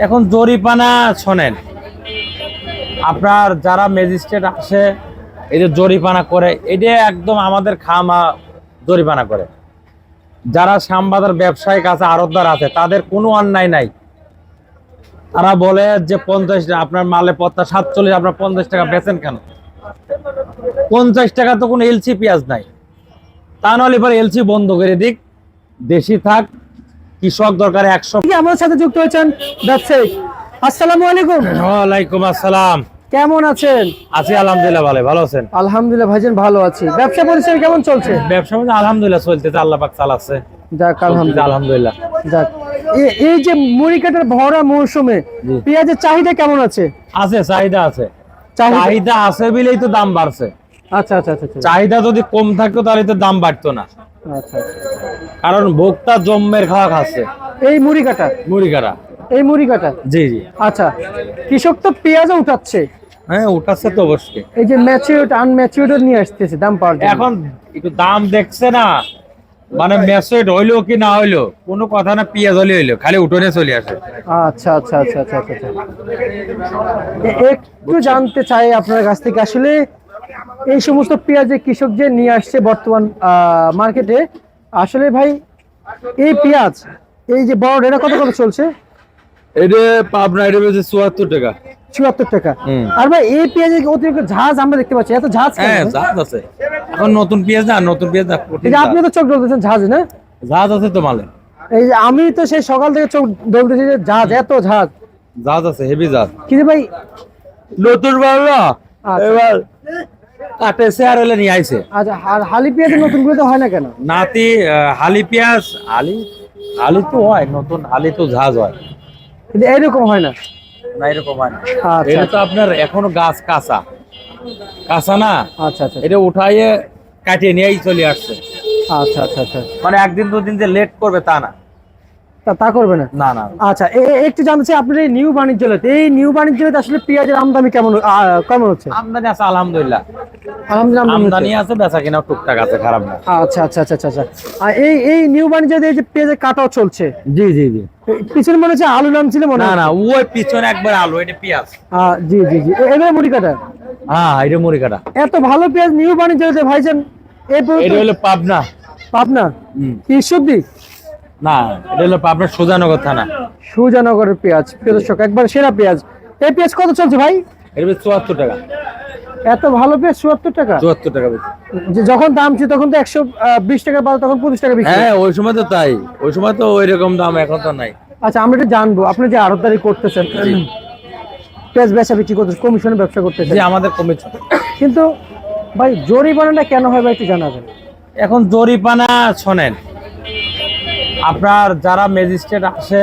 এখন জরিপানা শোনেন, আপনার যারা ম্যাজিস্ট্রেট আসে এই যে জরিপানা করে, এটা একদম আমাদের খামা জরিপানা করে। যারা শ্যামবাজার ব্যবসায়িক আছে, আড়তদার আছে, তাদের কোনো অন্যায় নাই। তারা বলে যে 50 আপনার মালে পত্তা 47, আপনার 50 টাকা বেচেন কেন? 50 টাকা তো কোনো এলসি পেঁয়াজ নাই। তা নাহলে এবার এলসি বন্ধ করে দিক, দেশি থাক, কৃষক দরকার 100। আমার সাথে যুক্ত হয়েছেন ব্যবসায়ী। আসসালামু আলাইকুম। ওয়ালাইকুম আসসালাম। কেমন আছেন? আছি আলহামদুলিল্লাহ, ভালো আছেন? আলহামদুলিল্লাহ ভাইজান, ভালো আছি। ব্যবসা পরিচয় কেমন চলছে? ব্যবসা আলহামদুলিল্লাহ চলতেছে, আল্লাহ পাক চালাচ্ছে। যাক আলহামদুলিল্লাহ। যাক, এই যে মুড়ি কাটার ভরা মৌসুমে পেঁয়াজের চাহিদা কেমন আছে? আছে, চাহিদা আছে। চাহিদা আছে বলেই তো দাম বাড়ছে। আচ্ছা আচ্ছা আচ্ছা। চাহিদা যদি কম থাকতো তাহলে তো দাম বাড়তো না। আচ্ছা, কারণ ভোক্তা জম্মের খাওয়া খাচ্ছে এই মুড়ি কাটা, এই মুড়ি কাটা। জি জি। আচ্ছা, কৃষক তো পেঁয়াজও উঠাচ্ছে। হ্যাঁ, উঠাচ্ছে তো অবশ্যই। এই যে ম্যাচিউরড আনম্যাচিউরড নিয়ে আসতেছে দাম পাওয়ার জন্য। এখন একটু দাম দেখছে না, মানে ম্যাচিউরড হইলো কি না হইলো কোনো কথা না, পেঁয়াজ হইলো খালি উঠোনে চলে আসে। আচ্ছা আচ্ছা আচ্ছা আচ্ছা আচ্ছা। একটু জানতে চাই আপনার কাছ থেকে, আসলে এই সমস্ত পেঁয়াজের কৃষক যে নিয়ে আসছে বর্তমান মার্কেটে, আসলে ভাই এই পেঁয়াজ, এই যে বড় এটা কত কত চলছে? এটা পাবনা এটা বেশি 74 টাকা। 74 টাকা। আর ভাই এই পেঁয়াজের অতিরিক্ত ঝাঁজ আমরা দেখতে পাচ্ছি, এত ঝাঁজ কেন? হ্যাঁ, ঝাঁজ আছে। এখন নতুন পেঁয়াজ না, এই যে আপনি তো চোখ ডলতেছেন ঝাঁজ, না? ঝাঁজ আছে তো মালে। এই যে আমি তো সেই সকাল থেকে চোখ ডলতেছি যে ঝাঁজ, এত ঝাঁজ আছে, হেভি ঝাঁজ। কি যে ভাই নতুন বাংলা এবার কাটেছে আর হলে নিয়ে আইছে। আচ্ছা, আর হালি পেঁয়াজের নতুন গুলো তো হয় না কেন? নাতি হালি পেঁয়াজ, হালি তো হয়, নতুন হালি তো ঝাঁজ হয়, কিন্তু এইরকম হয় না। না এরকম হয় না। আচ্ছা, এটা তো আপনার এখনো গাছ কাঁচা না। আচ্ছা আচ্ছা, এটা উঠাইয়ে কাটিয়ে নিয়েই চলে আসছে। আচ্ছা আচ্ছা আচ্ছা। মানে একদিন দুদিন যে লেট করবে তা না। তা করবে না? না না। আচ্ছা, একটু জানতে চাই আপনার এই নিউ বাণিজ্যালয়তে, আসলে পেঁয়াজের আমদানি কেমন হচ্ছে? আমদানি আছে আলহামদুলিল্লাহ। আমদানি আছে, বেচা কিনা টুকটাক আছে, খারাপ না। আচ্ছা আচ্ছা আচ্ছা আচ্ছা। আর এই নিউ বাণিজ্যালয়ে এই যে পেঁয়াজের কাটাও চলছে। জি জি জি। পিছনে মনে হচ্ছে আলু নাম ছিল মনে হয়। না, ওই পিছনে একবার আলু, এটা পেঁয়াজ। জি জি জি। এবার মুড়ি কাটা। হ্যাঁ, এটা মুড়ি কাটা। এত ভালো পেঁয়াজ নিউ বাণিজ্যালয়তে ভাইজান, এটা হলো পাবনা। কি সবজি? না, এটা হলো পাবনা সুজানগর থানা। সুজানগরের পেঁয়াজ, প্রিয় দর্শক, একবার সেরা পেঁয়াজ। এই পেঁয়াজ কত চলছে ভাই? এর 74 টাকা। এত ভালো পেঁয়াজ 74 টাকা? 74 টাকা বেশি। যে যখন দাম ছিল তখন তো 120 টাকা পাওয়া, তখন 25 টাকা বিক্রি। হ্যাঁ, ওই সময় তো তাই, ওই সময় তো ওই রকম দাম, এখন তো নাই। আচ্ছা, আমরা একটু জানবো, আপনি যে আড়তদারি করতেছেন, পেঁয়াজ বেচা বিক্রি করতেছেন, কমিশনের ব্যবসা করতেছেন। জি, আমাদের কমিশন। কিন্তু ভাই জরিমানাটা কেন হয় ভাই একটু জানাবেন? এখন জরিপানা শোনেন, আপনার যারা ম্যাজিস্ট্রেট আসে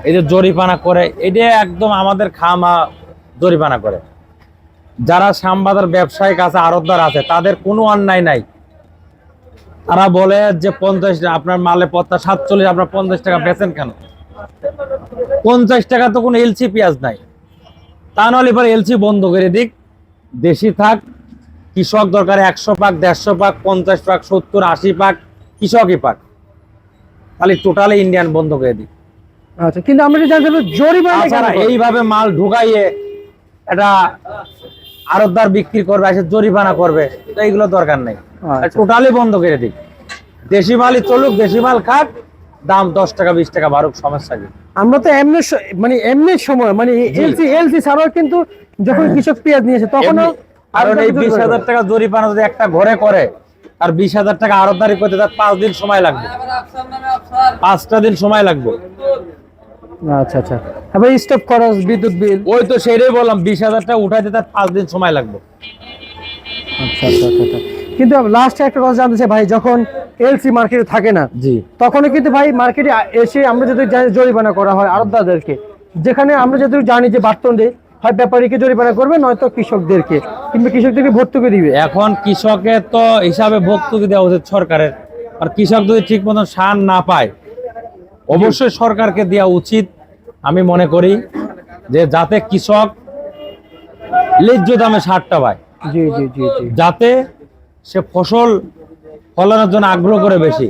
এই যে জরিপানা করে, এটা একদম আমাদের খামা জরিপানা করে। যারা শ্যামবাজার ব্যবসায়িক আছে, আড়তদার আছে, তাদের কোনো অন্যায় নাই। তারা বলে যে 50 আপনার মালে পত্তা 47, আপনার 50 টাকা বেচেন কেন? 50 টাকা তো কোনো এলসি পেঁয়াজ নাই। তা নাহলে এবার এলসি বন্ধ করে দিক, দেশি থাক, কৃষক দরকার 100 পাক, 150 পাক, 50 পাক, 70, 80 পাক, কৃষকই পাক, তাহলে টোটালি ইন্ডিয়ান বন্ধ করে দিই। আচ্ছা, কিন্তু আমরা যে জানতে জরিমানা এইভাবে মাল ঢুকাইয়ে এটা আড়তদার বিক্রি করবে, এসে জরিমানা করবে, তো এইগুলো দরকার নেই। টোটালি বন্ধ করে দিই, দেশি মালই চলুক, দেশি মাল খাক, দাম 10 টাকা 20 টাকা বাড়ুক, সমস্যা কি? আমরা তো এমনি সময় এলসি ছাড়াও কিন্তু যখন কৃষক পেঁয়াজ নিয়েছে তখনও, কারণ এই 20,000 টাকা জরিমানা যদি একটা ঘরে করে, আর 20,000 টাকা আড়তদারি করতে তার 5 দিন সময় লাগবে, 5টা দিন সময় লাগবে। আচ্ছা আচ্ছা। এবার স্টপ খরচ, বিদ্যুৎ বিল, ওই তো সেটাই বললাম, 20,000 টাকা উঠাইতে তার 5 দিন সময় লাগবে। আচ্ছা আচ্ছা আচ্ছা। কিন্তু লাস্টে একটা কথা জানতে চাই ভাই, যখন এলসি মার্কেটে থাকে না, জি, তখনও কিন্তু ভাই মার্কেটে এসে আমরা যদি জরিমানা করা হয় আড়তদারদেরকে, যেখানে আমরা যদি জানি যে বার্তন্দে হয় ব্যাপারীকে জরিমানা করবে, নয়তো কৃষকদেরকে, কিংবা কৃষকদেরকে ভর্তুকি দিবে। এখন কৃষকের তো হিসাবে ভর্তুকি দেওয়া উচিত সরকারের, আর কৃষক যদি ঠিক মতন সার না পায়, অবশ্যই সরকারকে দেওয়া উচিত। আমি মনে করি যে যাতে কৃষক ন্যায্য দামে সারটা পায়, জি জি জি জি, যাতে সে ফসল ফলানোর জন্য আগ্রহ করে বেশি।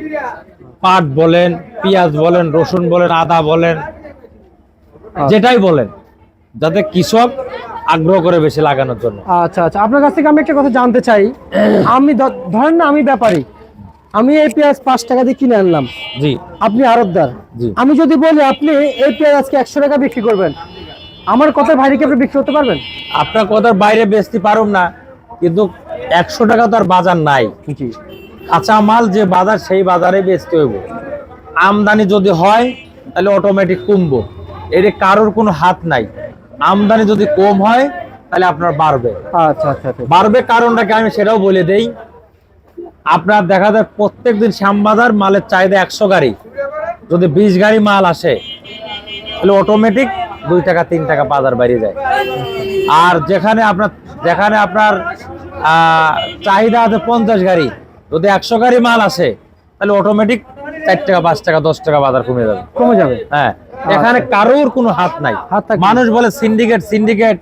পাট বলেন, পেঁয়াজ বলেন, রসুন বলেন, আদা বলেন, যেটাই বলেন, যাতে কৃষক আগ্রহ করে বেশি লাগানোর জন্য। আচ্ছা আচ্ছা, আপনার কাছ থেকে আমি একটা কথা জানতে চাই। আমি ধরেন না আমি ব্যাপারী, আমি এই পেঁয়াজ 5 টাকা দিয়ে কিনে আনলাম, জি আপনি আড়তদার, জি। আমি যদি বলি আপনি এই পেঁয়াজ আজকে 100 টাকা বিক্রি করবেন, আমার কথা ভাইরে কি আপনি বিক্রি করতে পারবেন? আপনার কথার বাইরে বেচতে পারুম না, কিন্তু 100 টাকা তো আর বাজার নাই। জি। কাঁচা মাল যে বাজার, সেই বাজারে বেচতে হইব। আমদানি যদি হয় তাহলে অটোমেটিক কমবো, এর কারোর কোনো হাত নাই। আমদানি যদি কম হয় তাহলে আপনার বাড়বে। আচ্ছা আচ্ছা আচ্ছা। বাড়বে কারণটাকে আমি সেটাও বলে দেই। আপনার দেখা যায় প্রত্যেকদিন শ্যামবাজার মালের চাহিদা 100 গাড়ি, যদি 20 গাড়ি মাল আসে তাহলে অটোমেটিক 2 টাকা 3 টাকা বাজার বেড়ে যায়। আর যেখানে আপনার চাহিদা আছে 50 গাড়ি, যদি 100 গাড়ি মাল আসে তাহলে অটোমেটিক 4 টাকা 5 টাকা 10 টাকা বাজার কমে যাবে। কমে যাবে। হ্যাঁ, এখানে কারোর কোনো হাত নাই। মানুষ বলে সিন্ডিকেট সিন্ডিকেট,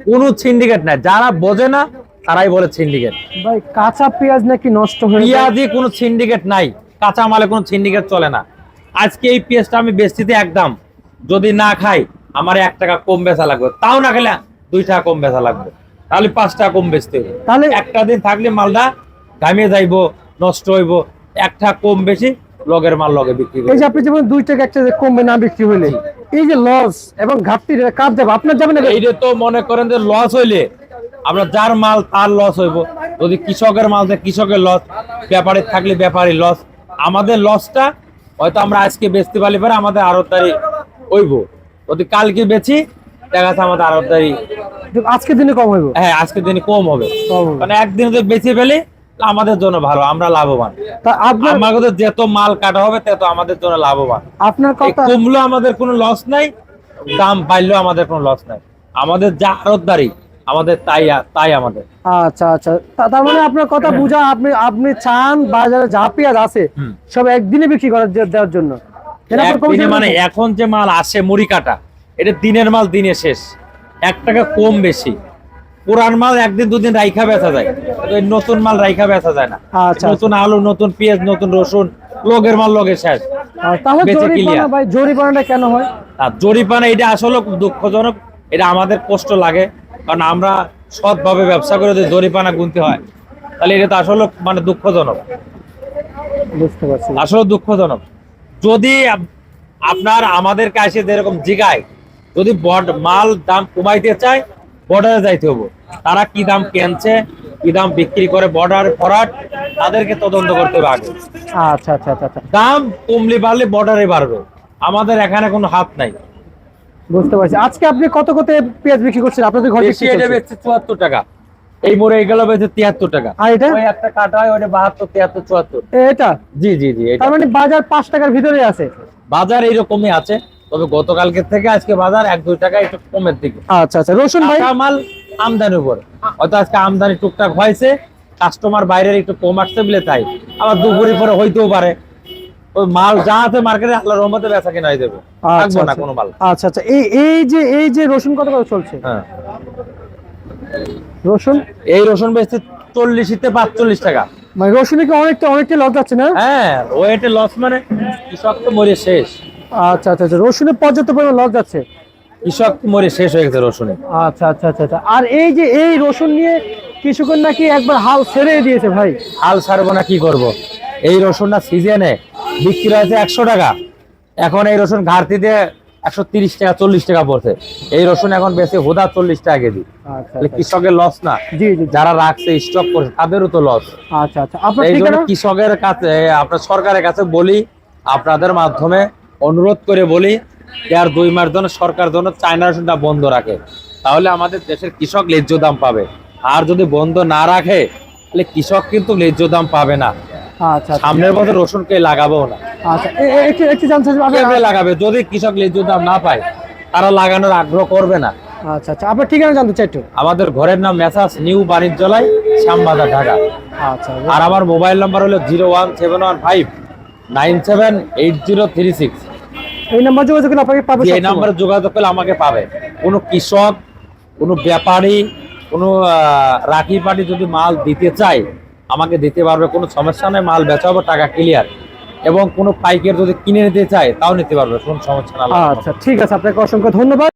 কোনো সিন্ডিকেট নাই। যারা বোঝে না তারাই বলে সিন্ডিকেট। ভাই কাঁচা পেঁয়াজ নাকি নষ্ট হয়ে যায়? পেঁয়াজে কোনো সিন্ডিকেট নাই, কাঁচা মালে কোনো সিন্ডিকেট চলে না। আজকে এই পেঁয়াজটা আমি বেচতে একদম, যদি না খাই আমার 1 টাকা কম বেচা লাগবে, তাও না খেলে 2 টাকা কম বেচা লাগবে, তাহলে 5 টাকা কম বেচতে হবে। তাহলে একটা দিন থাকলে মালটা ঘামিয়ে যাইবো, নষ্ট হইব, 1 টাকা কম বেশি লগের মাল লগে বিক্রি এই করব। যে আপনি যেমন 2 টাকা একটা যে কমবে না বিক্রি হইলে, এই যে লস এবং ঘাটতি কার যাবে? আপনার যাবে না? এইটা তো মনে করেন যে লস হইলে আমরা যার মাল তার লস হইব, যদি কৃষকের মাল থাকে কৃষকের লস, ব্যাপারী থাকলে ব্যাপারী লস। আমাদের লসটা হয়তো আমরা আজকে বেচতে পারলে পরে আমাদের আড়তদারি হইব, যদি কালকে বেচি দেখা যাচ্ছে আমাদের আড়তদারি আজকে দিনে কম হইব। হ্যাঁ আজকের দিনে কম হবে, মানে একদিনে যদি বেচে ফেলি আমাদের জন্য ভালো, আমরা লাভবান। তা আপনার আমাদের যত মাল কাটা হবে তত আমাদের জন্য লাভবান। আপনার কথা কমলেও আমাদের কোনো লস নাই, দাম বাড়লেও আমাদের কোনো লস নাই। আমাদের যা আড়তদারি আমাদের তাই আমাদের। আচ্ছা আচ্ছা, তার মানে আপনার কথা বুঝা, আপনি চান বাজারে যা পেঁয়াজ আছে সব একদিনে বিক্রি করার দেওয়ার জন্য। একদিনে মানে এখন যে মাল আসে মুড়ি কাটা, এটা দিনের মাল দিনে শেষ, 1 টাকা কম বেশি। পুরান মাল একদিন দুদিন রাইখা বেচা যায়, নতুন মাল রাইখা বেচা যায় না। আচ্ছা, নতুন আলু, নতুন পেঁয়াজ, নতুন রসুন, লগের মাল লগে শেষ। তাহলে বেচে জরিমানা ভাই, জরিমানাটা কেন হয়? আর জরিমানা এটা আসলে খুব দুঃখজনক, এটা আমাদের কষ্ট লাগে, কারণ আমরা সৎভাবে ব্যবসা করে যদি জরিমানা গুনতে হয় তাহলে এটা তো আসলে মানে দুঃখজনক, বুঝতে পারছি। আসলে দুঃখজনক। যদি আপনার আমাদের কাছে যেরকম জিগায়, যদি মাল দাম কমাইতে চায় বর্ডারে যাইতে হবে, তারা কি দাম কেনছে কি দাম বিক্রি করে বর্ডার ফরাট, তাদেরকে তদন্ত করতে হবে আগে। আচ্ছা আচ্ছা আচ্ছা আচ্ছা, দাম কমলে বাড়লে বর্ডারে বাড়বে, আমাদের এখানে কোনো হাত নাই। বুঝতে পারছি। আজকে আপনি কত কত পেঁয়াজ বিক্রি করছেন আপনাদের ঘরে? বেশি এটা বেচছে 74 টাকা, এই মোড়ে এগুলো বেচছে 73 টাকা। আর এটা ওই একটা কাটা হয় ওটা 72, 73, 74। এটা জি জি জি, এটা তার মানে বাজার 5 টাকার ভিতরে আছে। বাজার এইরকমই আছে, তবে গতকালকে থেকে আজকে বাজার 1-2 টাকা একটু কমের দিকে। আচ্ছা আচ্ছা, রসুন ভাই কাঁচা মাল আমদানির উপর, হয়তো আজকে আমদানি টুকটাক হয়েছে, কাস্টমার বাইরের একটু কম আসছে বলে তাই, আবার দুপুরে পরে হইতেও পারে ওই মাল যা আছে মার্কেটে আল্লাহর রহমতে বেচা কেনা হয়ে যাবে, থাকবো না কোনো মাল। আচ্ছা আচ্ছা, এই যে রসুন কত করে চলছে? হ্যাঁ, রসুন এই রসুন বেচছে 40-তে 45 টাকা। মানে রসুনে কি অনেকটা লস যাচ্ছে না? হ্যাঁ, ওয়েটে লস মানে কৃষক তো মরে শেষ। আচ্ছা আচ্ছা আচ্ছা, রসুনে পর্যাপ্ত পরিমাণ লস যাচ্ছে, কৃষক মরে শেষ হয়ে গেছে রসুনে। আচ্ছা আচ্ছা আচ্ছা আচ্ছা। আর এই যে এই রসুন নিয়ে কৃষকের নাকি একবার হাল ছেড়ে দিয়েছে ভাই। হাল ছাড়বো না, কি করব? এই রসুনটা সিজনে বিক্রি হয়েছে 100 টাকা, এখন এই রসুন ঘাটতিতে 130 টাকা 40 টাকা পড়ছে। এই রসুন এখন বেশি হুদা 40 টাকা কেজি। আচ্ছা কৃষকের লস না? জি জি, যারা রাখছে স্টক করছে তাদেরও তো লস। আচ্ছা আচ্ছা। আপনার এই জন্য ঠিকানা? কৃষকের কাছে, আপনার সরকারের কাছে বলি, আপনাদের মাধ্যমে অনুরোধ করে বলি, আর 2 মাস জন্য সরকার জন্য চায়না রসুনটা বন্ধ রাখে, তাহলে আমাদের দেশের কৃষক ন্যায্য দাম পাবে। আর যদি বন্ধ না রাখে তাহলে কৃষক কিন্তু ন্যায্য দাম পাবে না। আচ্ছা সামনের বছর রসুন কে লাগাবো না, আচ্ছা, একটু জানতে চাই কে লাগাবে? যদি কৃষক ন্যায্য দাম না পায় তারা লাগানোর আগ্রহ করবে না। আচ্ছা আচ্ছা, আপনার ঠিকানা জানতে চাই একটু। আমাদের ঘরের নাম মেসার্স নিউ বাণিজ্যালয়, শ্যামবাজার, ঢাকা। আচ্ছা, আর আমার মোবাইল নাম্বার হলো 01715978036। এই নাম্বার যোগাযোগ করলে আপনাকে পাবে। এই নাম্বারে যোগাযোগ করলে আমাকে পাবে। কোনো কৃষক, কোনো ব্যাপারী, কোনো রাখি পাটি যদি মাল দিতে চায় আমাকে দিতে পারবে, কোনো সমস্যা নেই, মাল বেচা হবে, টাকা ক্লিয়ার। এবং কোনো পাইকার যদি কিনে নিতে চায় তাও নিতে পারবে, কোনো সমস্যা না। আচ্ছা ঠিক আছে, আপনাকে অসংখ্য ধন্যবাদ।